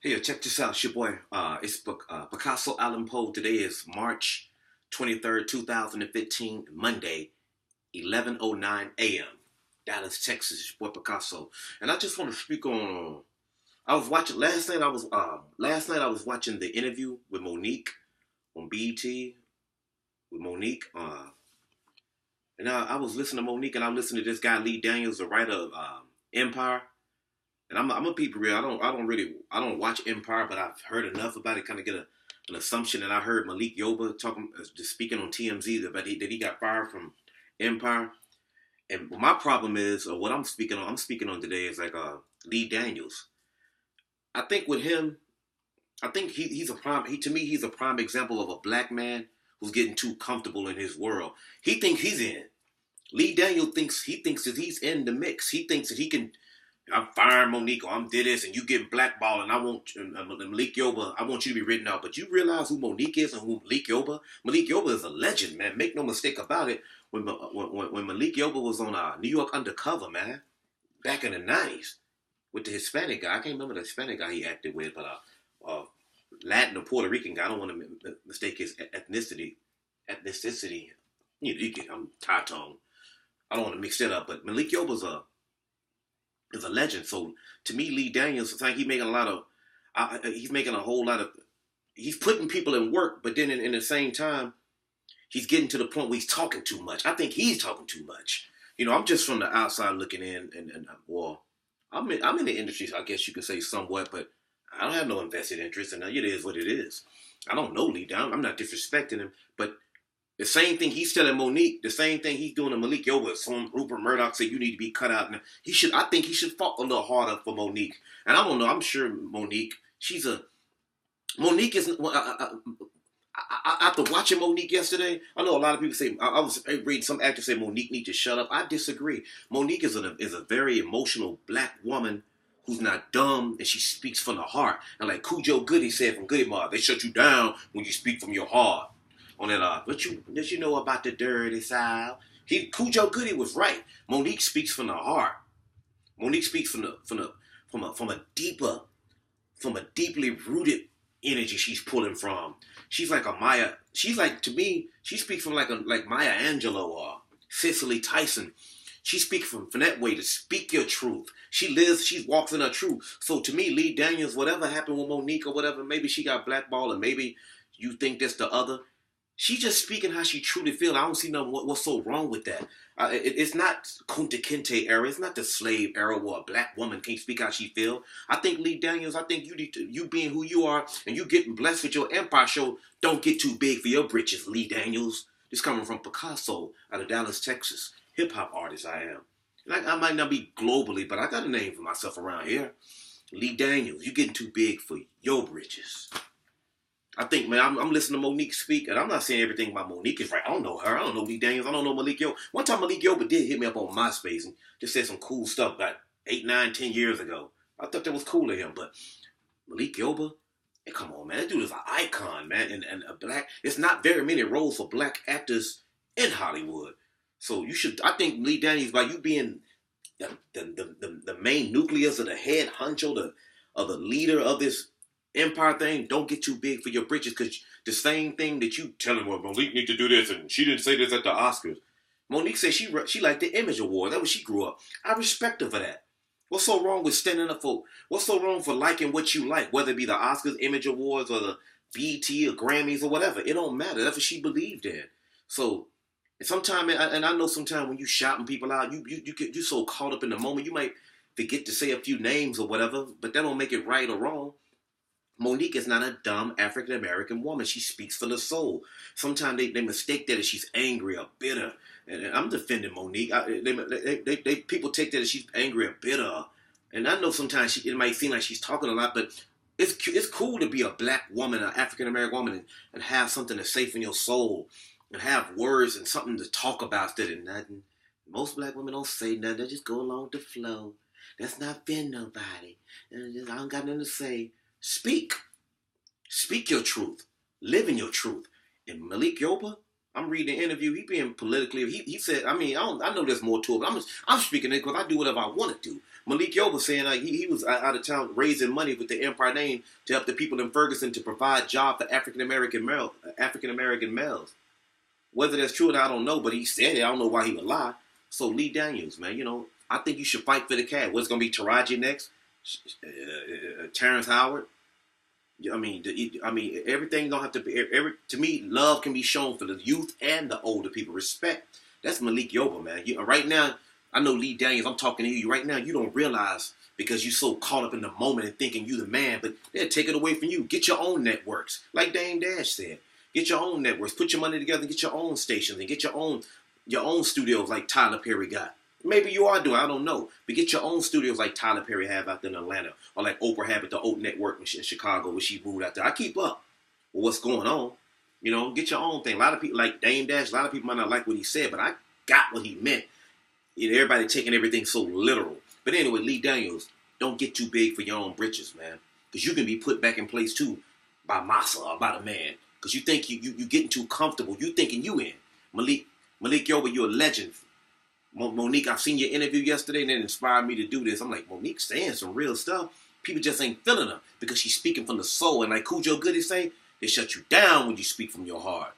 Hey, check this out. It's your boy. It's PiKaHsSo Allen Poe. Today is March 23rd, 2015, Monday, 11:09 a.m. Dallas, Texas. It's your boy PiKaHsSo. And I just want to speak on. I was watching last night I was watching the interview with Monique on BET with Monique. And I was listening to Monique, and I'm listening to this guy Lee Daniels, the writer of EMPiRE. And I'm a people real. I don't watch EMPiRE, but I've heard enough about it, kind of get an assumption. And I heard Malik Yoba talking, just speaking on TMZ that he got fired from EMPiRE. And my problem is, or what I'm speaking on today is like Lee Daniels. I think with him, I think he's a prime. To me, he's a prime example of a black man who's getting too comfortable in his world. He thinks he's in. Lee Daniels thinks that he's in the mix. He thinks that he can. I'm firing Monique, or I'm did this, and you get blackballed, and I want Malik Yoba. I want you to be written out. But you realize who Monique is and who Malik Yoba? Malik Yoba is a legend, man. Make no mistake about it. When Malik Yoba was on New York Undercover, man, back in the '90s, with the Hispanic guy, I can't remember the Hispanic guy he acted with, but Latin or Puerto Rican guy. I don't want to mistake his ethnicity. Ethnicity. I'm Thai-tongue. I don't want to mix that up, but Malik Yoba's is a legend. So to me, Lee Daniels, it's like he's making a whole lot of, he's putting people in work, but then in the same time, he's getting to the point where he's talking too much. I think he's talking too much. I'm just from the outside looking in, and well, I'm in the industry, I guess you could say somewhat, but I don't have no invested interest, and it is what it is. I don't know Lee Daniels. I'm not disrespecting him, but the same thing he's telling Monique, the same thing he's doing to Malik Yoba. Some Rupert Murdoch said you need to be cut out. And I think he should fought a little harder for Monique. And I don't know. I'm sure Monique. Monique isn't. After watching Monique yesterday, I know a lot of people say I was reading some actors say Monique needs to shut up. I disagree. Monique is a very emotional black woman who's not dumb, and she speaks from the heart. And like Khujo Goodie said from Goodie Mob, they shut you down when you speak from your heart. On that, what did you know about the dirty South? Khujo Goodie was right. Monique speaks from the heart. Monique speaks from a deeply rooted energy she's pulling from. She's like a Maya. She's like, to me, she speaks from like Maya Angelou or Cicely Tyson. She speaks from that way to speak your truth. She walks in her truth. So to me, Lee Daniels, whatever happened with Monique or whatever, maybe she got blackballed, and maybe you think that's the other. She's just speaking how she truly feels. I don't see what's so wrong with that. It's not Kunta Kinte era. It's not the slave era where a black woman can't speak how she feels. I think Lee Daniels, I think you being who you are and you getting blessed with your EMPiRE show, don't get too big for your britches, Lee Daniels. This coming from PiKaHsSo out of Dallas, Texas. Hip-hop artist I am. And I might not be globally, but I got a name for myself around here. Lee Daniels, you getting too big for your britches. I think, man, I'm listening to Monique speak, and I'm not saying everything about Monique is right. I don't know her. I don't know Lee Daniels. I don't know Malik Yoba. One time Malik Yoba did hit me up on MySpace and just said some cool stuff about 8, 9, 10 years ago. I thought that was cool of him, but Malik Yoba, hey, come on, man. That dude is an icon, man, and a black. It's not very many roles for black actors in Hollywood. So I think Lee Daniels, by you being the main nucleus of the head honcho, of the leader of this EMPiRE thing, don't get too big for your britches, because the same thing that you telling, well, Monique need to do this, and she didn't say this at the Oscars. Monique said she liked the Image Award. That's what she grew up. I respect her for that. What's so wrong with standing up for, what's so wrong for liking what you like, whether it be the Oscars, Image Awards, or the BET or Grammys or whatever? It don't matter. That's what she believed in. So sometimes, and I know sometimes when you shouting people out, you so caught up in the moment, you might forget to say a few names or whatever, but that don't make it right or wrong. Monique is not a dumb African-American woman. She speaks for the soul. Sometimes they mistake that as she's angry or bitter. And I'm defending Monique. People take that as she's angry or bitter. And I know sometimes it might seem like she's talking a lot, but it's cool to be a black woman, an African-American woman, and have something to say from your soul, and have words and something to talk about instead of nothing. Most black women don't say nothing. They just go along the flow. That's not offend nobody. I don't got nothing to say. Speak. Speak your truth. Live in your truth. And Malik Yoba, I'm reading the interview. He being politically. He said. I mean, I know there's more to it. But I'm speaking it because I do whatever I want to do. Malik Yoba saying he was out of town raising money with the EMPiRE name to help the people in Ferguson to provide jobs for African American males. Whether that's true or not, I don't know. But he said it. I don't know why he would lie. So Lee Daniels, man, I think you should fight for the cat. What's gonna be Taraji next? Terrence Howard. Everything don't have to be. To me, love can be shown for the youth and the older people. Respect. That's Malik Yoba, man. Right now, I know Lee Daniels. I'm talking to you right now. You don't realize because you're so caught up in the moment and thinking you the man, but they'll take it away from you. Get your own networks, like Dame Dash said. Get your own networks. Put your money together. Get your own stations and get your own studios like Tyler Perry got. Maybe you are doing, I don't know. But get your own studios like Tyler Perry have out there in Atlanta. Or like Oprah have at the Oat Network in Chicago where she moved out there. I keep up with what's going on. Get your own thing. A lot of people, like Dame Dash, a lot of people might not like what he said, but I got what he meant. Everybody taking everything so literal. But anyway, Lee Daniels, don't get too big for your own britches, man. Because you can be put back in place too by massa or by the man. Because you think you getting too comfortable. You thinking you in. Malik Yoba, you're a legend. Monique, I've seen your interview yesterday and it inspired me to do this. I'm like, Monique's saying some real stuff. People just ain't feeling her because she's speaking from the soul. And like Khujo Goodie say, they shut you down when you speak from your heart.